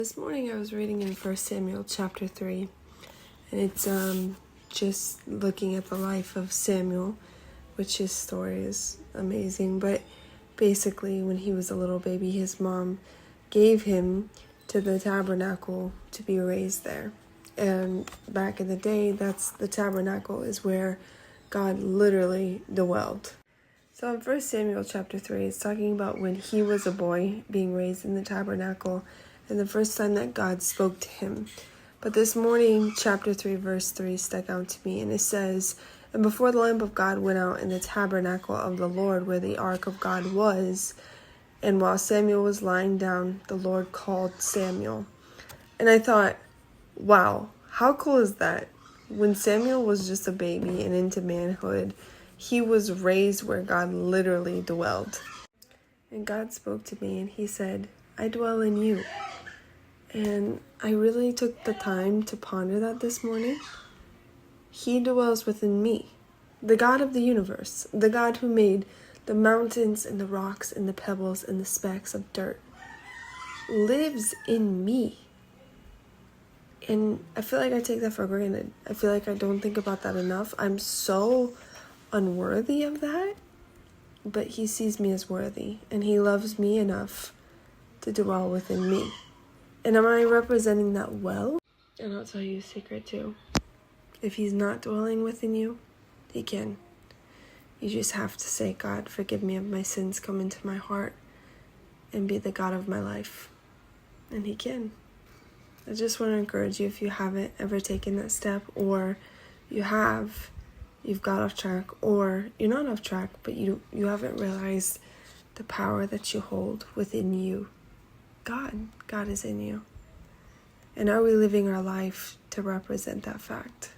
This morning I was reading in 1 Samuel chapter 3, and it's just looking at the life of Samuel, which his story is amazing. But basically, when he was a little baby, his mom gave him to the tabernacle to be raised there. And back in the day, that's the tabernacle is where God literally dwelled. So in 1 Samuel chapter 3, it's talking about when he was a boy being raised in the tabernacle and the first time that God spoke to him. But this morning, chapter 3, verse 3 stuck out to me, and it says, "And before the lamp of God went out in the tabernacle of the Lord where the ark of God was, and while Samuel was lying down, the Lord called Samuel." And I thought, wow, how cool is that? When Samuel was just a baby and into manhood, he was raised where God literally dwelled. And God spoke to me and he said, "I dwell in you." And I really took the time to ponder that this morning. He dwells within me. The God of the universe, the God who made the mountains and the rocks and the pebbles and the specks of dirt, lives in me. And I feel like I take that for granted. I feel like I don't think about that enough. I'm so unworthy of that, but he sees me as worthy, and he loves me enough to dwell within me. And am I representing that well? And I'll tell you a secret too. If he's not dwelling within you, he can. You just have to say, "God, forgive me of my sins, come into my heart, and be the God of my life." And he can. I just want to encourage you, if you haven't ever taken that step, or you've got off track, or you're not off track, but you haven't realized the power that you hold within you. God is in you. And are we living our life to represent that fact?